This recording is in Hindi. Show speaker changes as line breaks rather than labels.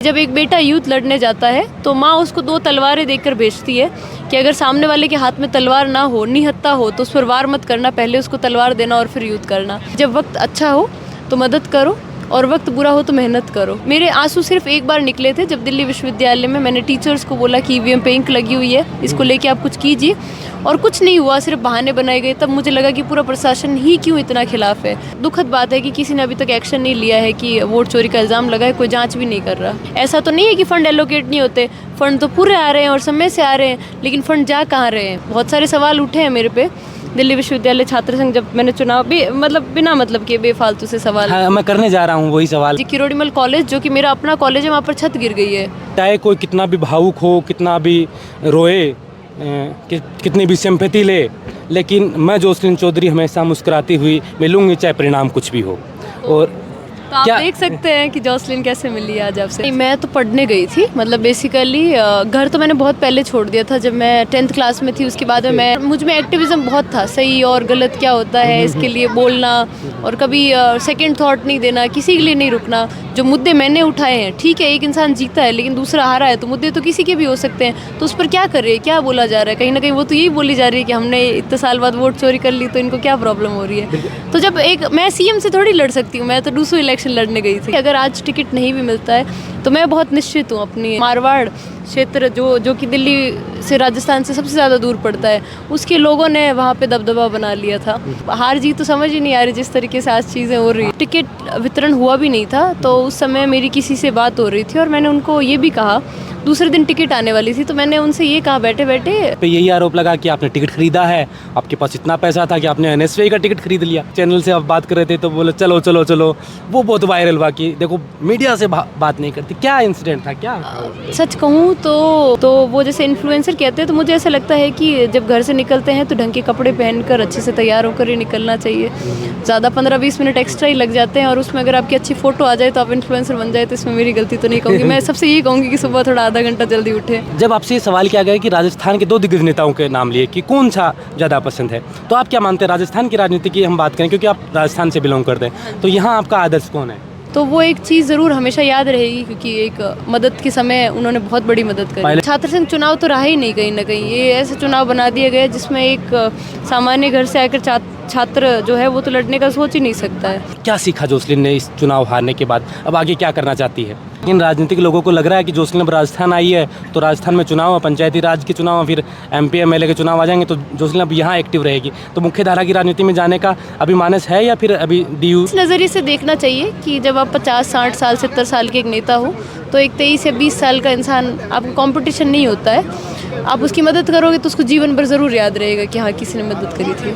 जब एक बेटा यूथ लड़ने जाता है तो माँ उसको 2 तलवारें देकर भेजती है कि अगर सामने वाले के हाथ में तलवार ना हो, निहत्था हो, तो उस पर वार मत करना, पहले उसको तलवार देना और फिर युद्ध करना। जब वक्त अच्छा हो तो मदद करो और वक्त बुरा हो तो मेहनत करो। मेरे आंसू सिर्फ एक बार निकले थे जब दिल्ली विश्वविद्यालय में मैंने टीचर्स को बोला कि ईवीएम पे इंक लगी हुई है, इसको लेके आप कुछ कीजिए, और कुछ नहीं हुआ, सिर्फ बहाने बनाए गए। तब मुझे लगा कि पूरा प्रशासन ही क्यों इतना खिलाफ है। दुखद बात है कि किसी ने अभी तक एक्शन नहीं लिया है कि वोट चोरी का इल्ज़ाम लगा है, कोई जांच भी नहीं कर रहा। ऐसा तो नहीं है कि फ़ंड एलोकेट नहीं होते, फ़ंड तो पूरे आ रहे हैं और समय से आ रहे हैं, लेकिन फ़ंड जा कहाँ रहे हैं। बहुत सारे सवाल उठे हैं मेरे पे। दिल्ली विश्वविद्यालय छात्र संघ जब मैंने चुनाव भी बिना मतलब के बेफालतू से सवाल,
हाँ, मैं करने जा रहा हूँ वही सवाल।
जी, किरोड़ीमल कॉलेज जो कि मेरा अपना कॉलेज है, वहाँ पर छत गिर गई है।
चाहे कोई कितना भी भावुक हो, कितना भी रोए, कितनी भी सिंपैथी ले, लेकिन मैं जोसलिन चौधरी हमेशा मुस्कुराती हुई मिलूंगी, चाहे परिणाम कुछ भी हो। और
तो आप देख सकते हैं कि जोसलिन कैसे मिली आज आपसे। मैं तो पढ़ने गई थी, मतलब बेसिकली घर तो मैंने बहुत पहले छोड़ दिया था जब मैं 10th क्लास में थी। उसके बाद में मुझ में एक्टिविज्म बहुत था, सही और गलत क्या होता है इसके लिए बोलना, और कभी सेकंड थॉट नहीं देना, किसी के लिए नहीं रुकना। जो मुद्दे मैंने उठाए हैं, ठीक है एक इंसान जीता है लेकिन दूसरा हारा है, तो मुद्दे तो किसी के भी हो सकते हैं, तो उस पर क्या कर रहे हैं, क्या बोला जा रहा है। कहीं ना कहीं वो तो यही बोली जा रही है कि हमने इतने साल बाद वोट चोरी कर ली तो इनको क्या प्रॉब्लम हो रही है। तो जब मैं सीएम से थोड़ी लड़ सकती हूँ, मैं तो दूसरी इलेक्शन लड़ने गई थी। अगर आज टिकट नहीं भी मिलता है तो मैं बहुत निश्चित हूँ। अपनी मारवाड़ क्षेत्र जो कि दिल्ली से राजस्थान से सबसे ज़्यादा दूर पड़ता है, उसके लोगों ने वहाँ पे दबदबा बना लिया था। हार जीत तो समझ ही नहीं आ रही जिस तरीके से आज चीज़ें हो रही है। टिकट वितरण हुआ भी नहीं था, तो उस समय मेरी किसी से बात हो रही थी और मैंने उनको ये भी कहा, दूसरे दिन टिकट आने वाली थी, तो मैंने उनसे ये कहा बैठे बैठे
पे यही आरोप लगा कि आपने टिकट खरीदा है, आपके पास इतना पैसा था कि आपने एनएसवी का टिकट खरीद लिया। चैनल से आप बात कर रहे थे तो बोले चलो चलो चलो, वो बहुत वायरल हुआ कि देखो मीडिया से बात नहीं करती। क्या इंसिडेंट था, क्या?
सच कहूँ तो वो जैसे इन्फ्लुएंसर कहते हैं, तो मुझे ऐसा लगता है कि जब घर से निकलते हैं तो ढंग के कपड़े पहनकर अच्छे से तैयार होकर ही निकलना चाहिए। ज़्यादा 15-20 मिनट एक्स्ट्रा ही लग जाते हैं, और उसमें अगर आपकी अच्छी फोटो आ जाए तो आप इन्फ्लुएंसर बन जाए, तो इसमें मेरी गलती तो नहीं कहूँगी। मैं सबसे यही कहूँगी कि सुबह थोड़ा आधा घंटा जल्दी उठे।
जब आपसे ये सवाल किया गया कि राजस्थान के 2 दिग्गज नेताओं के नाम लिए कि कौन सा ज़्यादा पसंद है, तो आप क्या मानते हैं? राजस्थान की राजनीति की हम बात करें, क्योंकि आप राजस्थान से बिलोंग करते हैं, तो यहाँ आपका आदर्श कौन है?
तो वो एक चीज़ ज़रूर हमेशा याद रहेगी, क्योंकि एक मदद के समय उन्होंने बहुत बड़ी मदद करी। छात्र संघ चुनाव तो रहा ही नहीं कहीं ना कहीं, ये ऐसा चुनाव बना दिया गया जिसमें एक सामान्य घर से आकर छात्र जो है वो तो लड़ने का सोच ही नहीं सकता है।
क्या सीखा जोसलिन ने इस चुनाव हारने के बाद? अब आगे क्या करना चाहती है? इन राजनीतिक लोगों को लग रहा है कि जोसलिन अब राजस्थान आई है तो राजस्थान में चुनाव, पंचायती राज के चुनाव, फिर MP MLA के चुनाव आ जाएंगे तो जोसलिन अब यहाँ एक्टिव रहेगी। तो मुख्य धारा की राजनीति में जाने का अभी मानस है या फिर अभी DU?
इस नज़रिए से देखना चाहिए कि जब आप 50-60 साल 70 साल के एक नेता हो, तो एक 23 या 20 साल का इंसान, आपका कॉम्पिटिशन नहीं होता है। आप उसकी मदद करोगे तो उसको जीवन भर ज़रूर याद रहेगा कि हाँ किसी ने मदद करी थी।